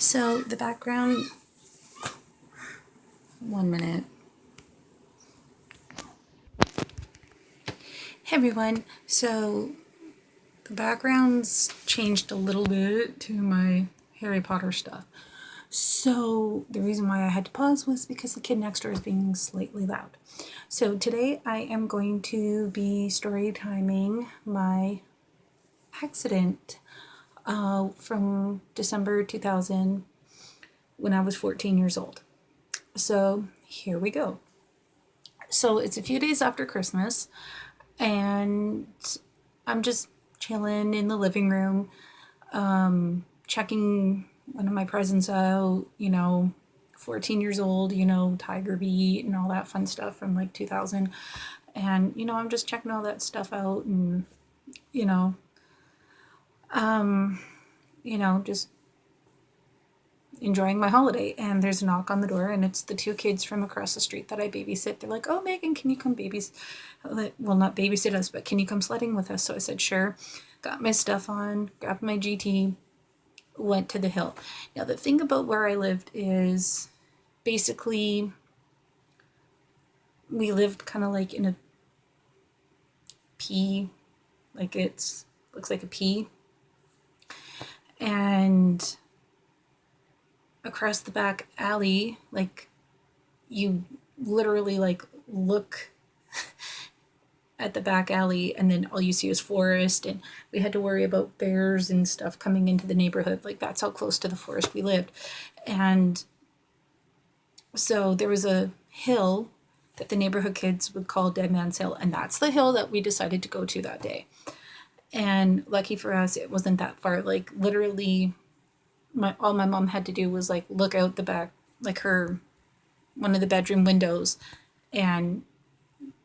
So the background, 1 minute. Hey everyone, so the background's changed a little bit to my Harry Potter stuff. So the reason why I had to pause was because the kid next door is being slightly loud. So today I am going to be story timing my accident from December 2000 when I was 14 years old. So here we go. So it's a few days after Christmas, and I'm just chilling in the living room, checking one of my presents out, 14 years old, Tiger Beat and all that fun stuff from like 2000. And, I'm just checking all that stuff out and, you know, just enjoying my holiday. And there's a knock on the door, and it's the two kids from across the street that I babysit. They're like, "Oh, Megan, can you come well, not babysit us, but can you come sledding with us?" So I said, "Sure." Got my stuff on, grabbed my GT, went to the hill. Now, the thing about where I lived is basically we lived kind of like in a P, like looks like a P. And across the back alley, like you literally like look at the back alley and then all you see is forest, and we had to worry about bears and stuff coming into the neighborhood. Like that's how close to the forest we lived. And so there was a hill that the neighborhood kids would call Dead Man's Hill, and that's the hill that we decided to go to that day. And lucky for us, it wasn't that far. Like literally all my mom had to do was like look out the back, like one of the bedroom windows, and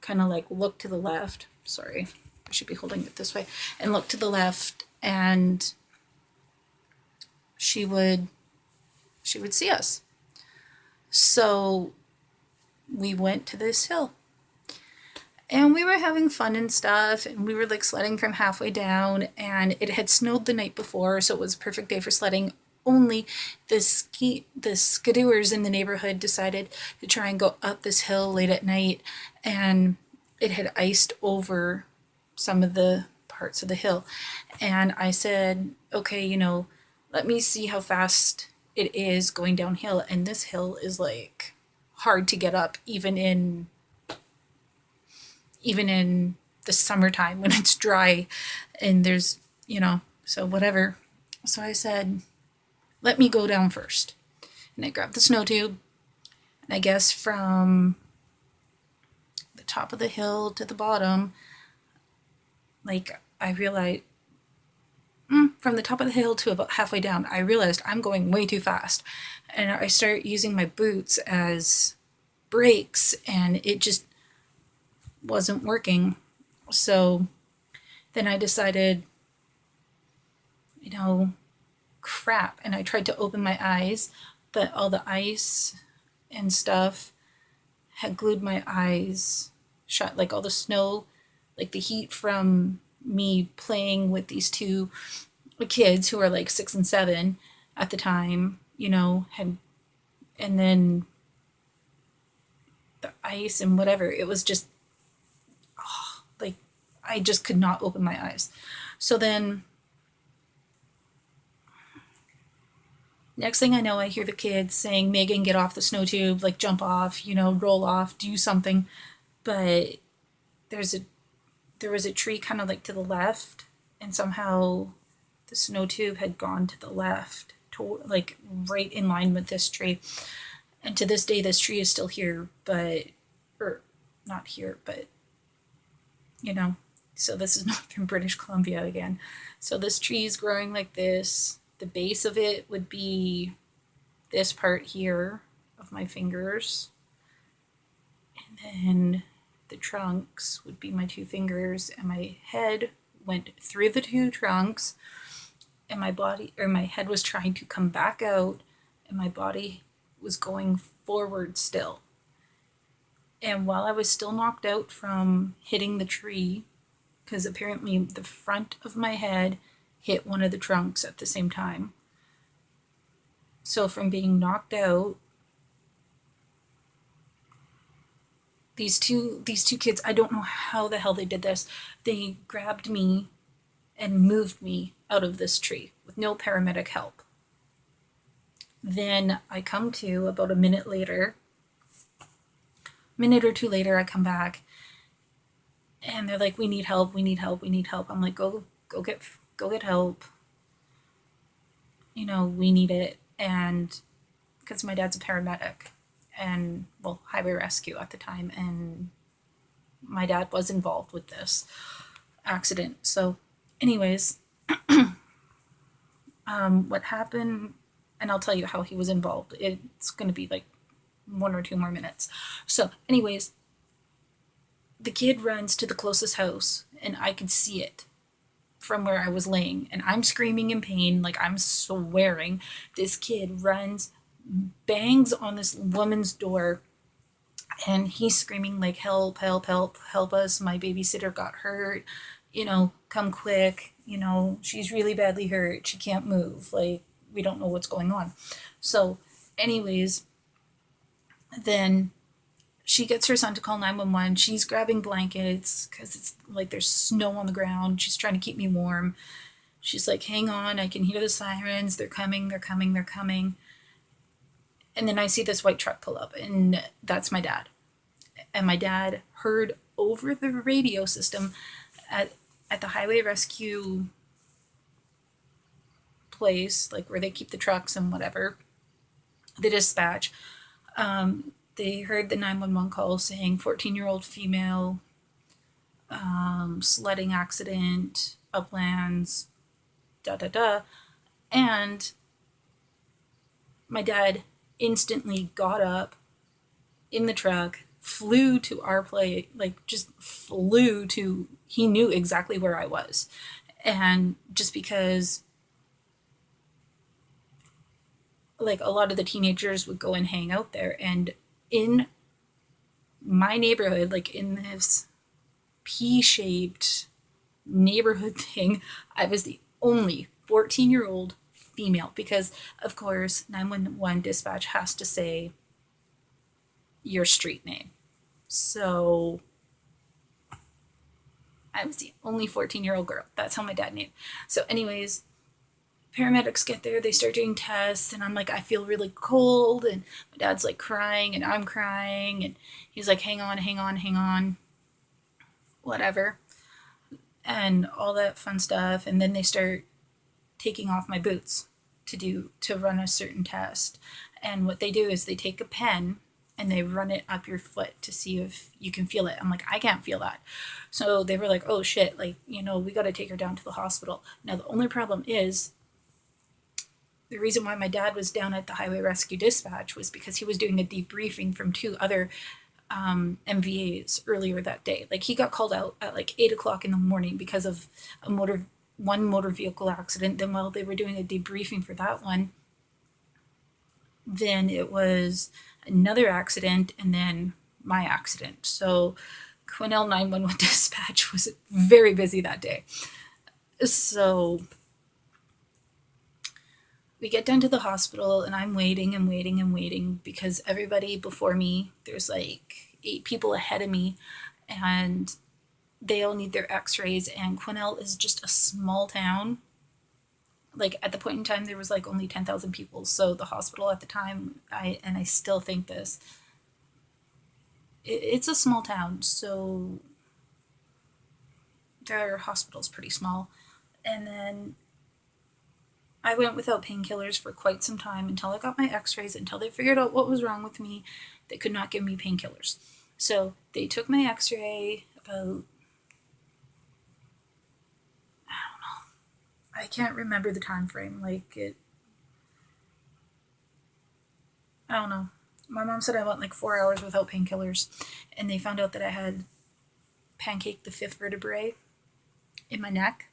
kind of like look to the left. Sorry, I should be holding it this way. And look to the left, and she would see us. So we went to this hill, and we were having fun and stuff, and we were like sledding from halfway down, and it had snowed the night before, so it was a perfect day for sledding. Only the skidooers in the neighborhood decided to try and go up this hill late at night, and it had iced over some of the parts of the hill. And I said, okay, let me see how fast it is going downhill. And this hill is like hard to get up, even in the summertime when it's dry and there's, so whatever. So I said, let me go down first. And I grabbed the snow tube, and I guess from the top of the hill to the bottom, like I realized, from the top of the hill to about halfway down, I realized I'm going way too fast. And I start using my boots as brakes, and it just wasn't working. So then I decided, crap. And I tried to open my eyes, but all the ice and stuff had glued my eyes shut. Like all the snow, like the heat from me playing with these two kids who are like 6 and 7 at the time, had, and then the ice and whatever, it was just, like, I just could not open my eyes. So then next thing I know, I hear the kids saying, "Megan, get off the snow tube, like jump off, roll off, do something." But there was a tree kind of like to the left, and somehow the snow tube had gone to the left, to like right in line with this tree. And to this day, this tree is still here, or not here, but so this is northern British Columbia again. So this tree is growing like this. The base of it would be this part here of my fingers. And then the trunks would be my two fingers, and my head went through the two trunks, and my head was trying to come back out, and my body was going forward still. And while I was still knocked out from hitting the tree, because apparently the front of my head hit one of the trunks at the same time. So from being knocked out, these two kids, I don't know how the hell they did this. They grabbed me and moved me out of this tree with no paramedic help. Then I come to about a minute or two later, I come back and they're like, we need help, we need help, we need help. I'm like, go get help. We need it. And because my dad's a paramedic and, well, highway rescue at the time, and my dad was involved with this accident. So, anyways, what happened, and I'll tell you how he was involved. It's going to be like 1 or 2 more minutes. So, anyways, the kid runs to the closest house, and I could see it from where I was laying, and I'm screaming in pain, like I'm swearing. This kid runs, bangs on this woman's door, and he's screaming like, help, help, help, help us, my babysitter got hurt, come quick, she's really badly hurt, she can't move, like, we don't know what's going on. So anyways, then she gets her son to call 911. She's grabbing blankets because it's like there's snow on the ground. She's trying to keep me warm. She's like, hang on, I can hear the sirens, they're coming, they're coming, they're coming. And then I see this white truck pull up, and that's my dad. And my dad heard over the radio system at the highway rescue place, like where they keep the trucks and whatever, the dispatch. They heard the 911 call saying 14-year-old female, sledding accident, uplands, da da da. And my dad instantly got up in the truck, flew to our place, like just flew to, he knew exactly where I was. And just because like a lot of the teenagers would go and hang out there, and in my neighborhood, like in this P-shaped neighborhood thing, I was the only 14-year-old female, because of course 911 dispatch has to say your street name. So I was the only 14-year-old girl. That's how my dad knew. So anyways, paramedics get there, they start doing tests, and I'm like, I feel really cold, and my dad's like crying, and I'm crying, and he's like, hang on, hang on, hang on, whatever, and all that fun stuff. And then they start taking off my boots to run a certain test. And what they do is they take a pen and they run it up your foot to see if you can feel it. I'm like, I can't feel that. So they were like, oh shit, like, we got to take her down to the hospital. Now the only problem is, the reason why my dad was down at the highway rescue dispatch was because he was doing a debriefing from 2 other MVAs earlier that day. Like, he got called out at like 8 o'clock in the morning because of one motor vehicle accident. Then while they were doing a debriefing for that one, then it was another accident, and then my accident. So Quesnel 911 dispatch was very busy that day. So we get down to the hospital, and I'm waiting and waiting and waiting because everybody before me, there's like 8 people ahead of me, and they all need their x-rays. And Quesnel is just a small town. Like, at the point in time, there was like only 10,000 people. So the hospital at the time, I still think this, it's a small town, so their hospital's pretty small. And then I went without painkillers for quite some time until I got my x-rays, until they figured out what was wrong with me. They could not give me painkillers. So they took my x-ray about, I don't know, I can't remember the time frame. Like, I don't know. My mom said I went like 4 hours without painkillers, and they found out that I had pancaked the 5th vertebrae in my neck.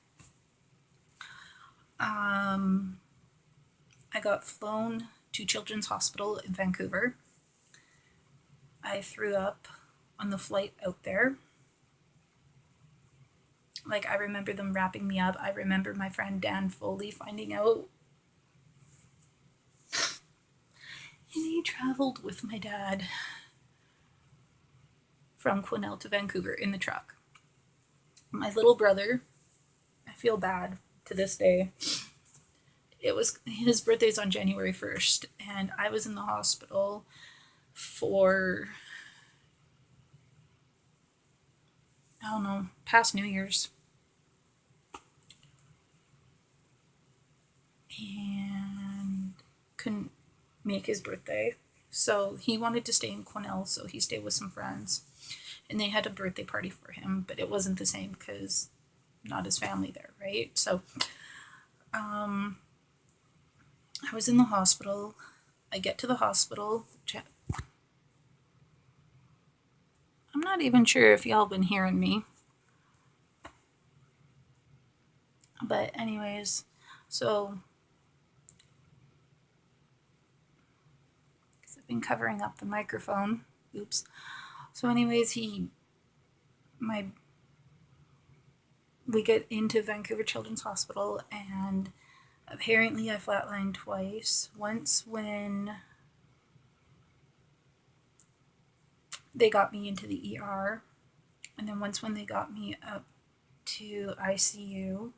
I got flown to Children's Hospital in Vancouver. I threw up on the flight out there. Like, I remember them wrapping me up. I remember my friend Dan Foley finding out. traveled with my dad from Quesnel to Vancouver in the truck. My little brother, I feel bad to this day. It was his birthday's on January 1st, and I was in the hospital for, I don't know, past New Year's. And couldn't make his birthday. So he wanted to stay in Quesnel, so he stayed with some friends. And they had a birthday party for him, but it wasn't the same because not his family there, right? So I was in the hospital. I get to the hospital. I'm not even sure if y'all been hearing me. But anyways, so I've been covering up the microphone. Oops. So anyways, we get into Vancouver Children's Hospital, and apparently I flatlined twice. Once when they got me into the ER, and then once when they got me up to ICU.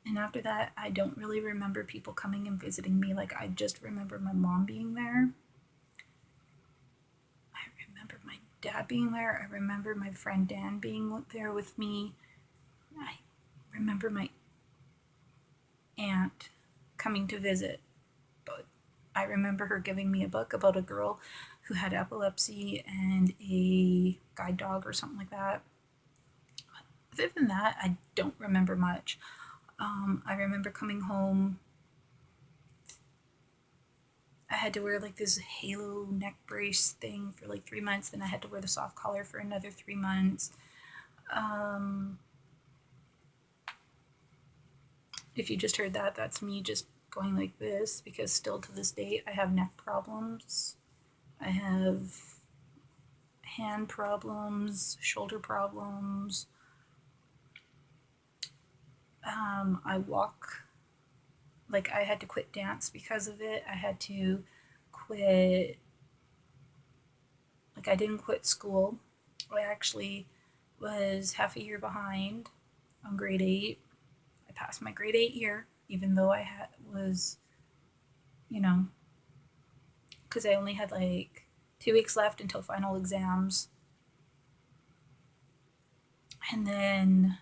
And after that, I don't really remember people coming and visiting me. Like, I just remember my mom being there. I remember my dad being there. I remember my friend Dan being there with me. I remember my aunt coming to visit. But I remember her giving me a book about a girl who had epilepsy and a guide dog or something like that. Other than that, I don't remember much. I remember coming home. I had to wear like this halo neck brace thing for like 3 months. Then I had to wear the soft collar for another 3 months. If you just heard that, that's me just going like this because still to this date I have neck problems. I have hand problems, shoulder problems. I walk, like I had to quit dance because of it. I had to quit, like I didn't quit school. I actually was half a year behind on grade 8. I passed my grade 8 year, even though was, because I only had like 2 weeks left until final exams. And then,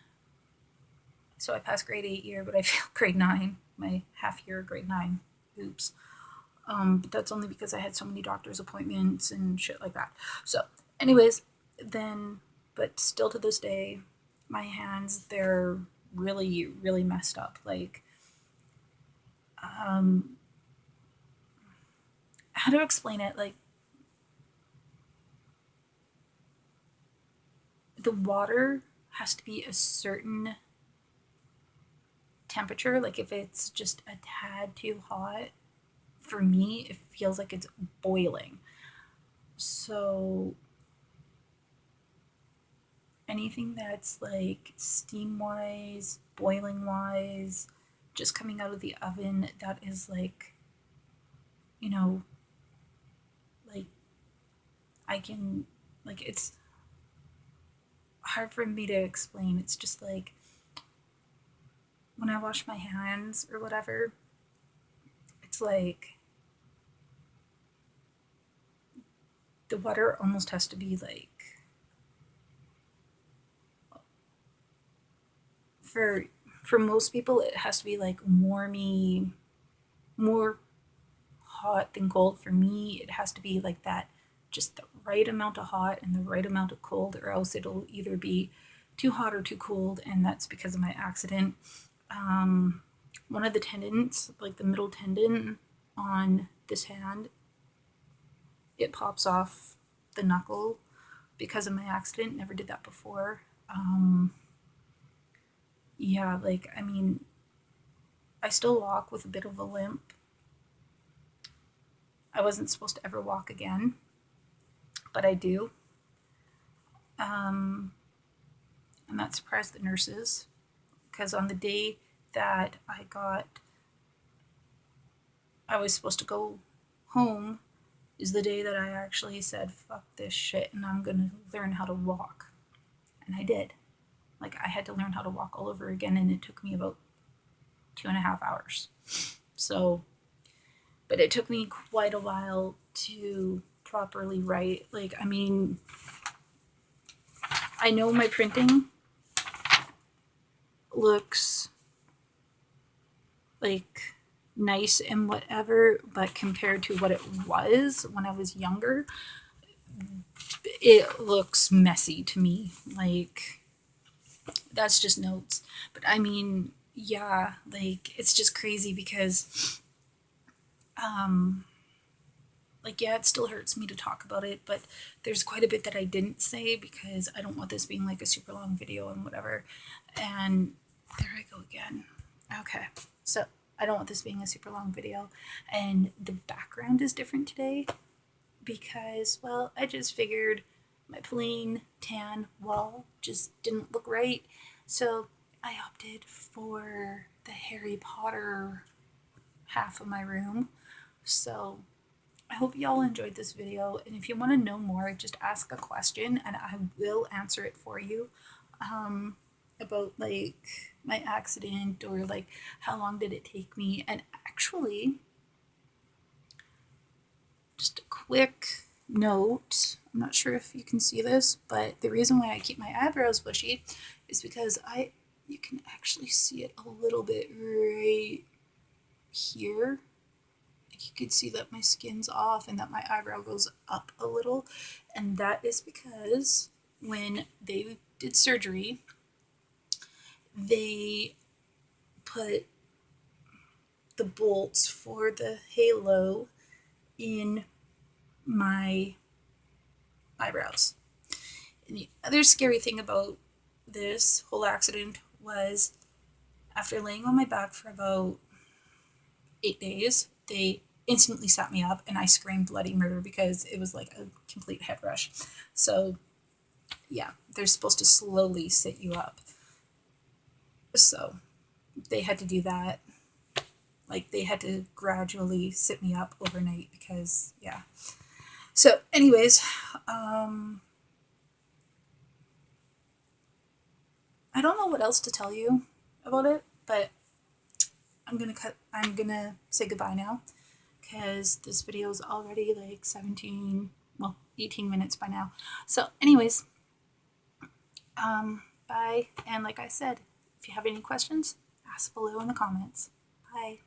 so I passed grade 8 year, but I failed grade 9, my half year grade 9. Oops. But that's only because I had so many doctor's appointments and shit like that. So, anyways, then, but still to this day, my hands, they're really, really messed up. Like, how to explain it? Like, the water has to be a certain temperature. Like, if it's just a tad too hot, for me, it feels like it's boiling. So, anything that's like steam wise, boiling wise, just coming out of the oven, that is like, like I can, like, it's hard for me to explain. It's just like when I wash my hands or whatever, it's like the water almost has to be like, for most people it has to be like warmy, more hot than cold. For me it has to be like that, just the right amount of hot and the right amount of cold, or else it'll either be too hot or too cold. And that's because of my accident. One of the tendons, like the middle tendon on this hand, it pops off the knuckle because of my accident. Never did that before. Yeah, like, I mean, I still walk with a bit of a limp. I wasn't supposed to ever walk again, but I do. And that surprised the nurses because on the day that I was supposed to go home is the day that I actually said, fuck this shit, and I'm gonna learn how to walk. And I did. Like, I had to learn how to walk all over again, and it took me about 2.5 hours. So, but it took me quite a while to properly write. Like, I mean, I know my printing looks like nice and whatever, but compared to what it was when I was younger, it looks messy to me. Like, that's just notes. But I mean, yeah, like, it's just crazy because like, yeah, it still hurts me to talk about it, but there's quite a bit that I didn't say because I don't want this being like a super long video and whatever. And there I go again. Okay, so I don't want this being a super long video, and the background is different today because, well, I just figured my plain tan wall just didn't look right, so I opted for the Harry Potter half of my room. So I hope y'all enjoyed this video, and if you want to know more, just ask a question and I will answer it for you, about like my accident, or like how long did it take me. And actually, just a quick note, I'm not sure if you can see this, but the reason why I keep my eyebrows bushy is because you can actually see it a little bit right here. You can see that my skin's off and that my eyebrow goes up a little, and that is because when they did surgery, they put the bolts for the halo in my eyebrows. And the other scary thing about this whole accident was, after laying on my back for about 8 days, they instantly sat me up and I screamed bloody murder because it was like a complete head rush. So yeah, they're supposed to slowly sit you up. So they had to do that. Like, they had to gradually sit me up overnight because, yeah. So anyways, I don't know what else to tell you about it, but I'm gonna say goodbye now because this video is already like 18 minutes by now. So anyways, bye. And like I said, if you have any questions, ask below in the comments. Bye.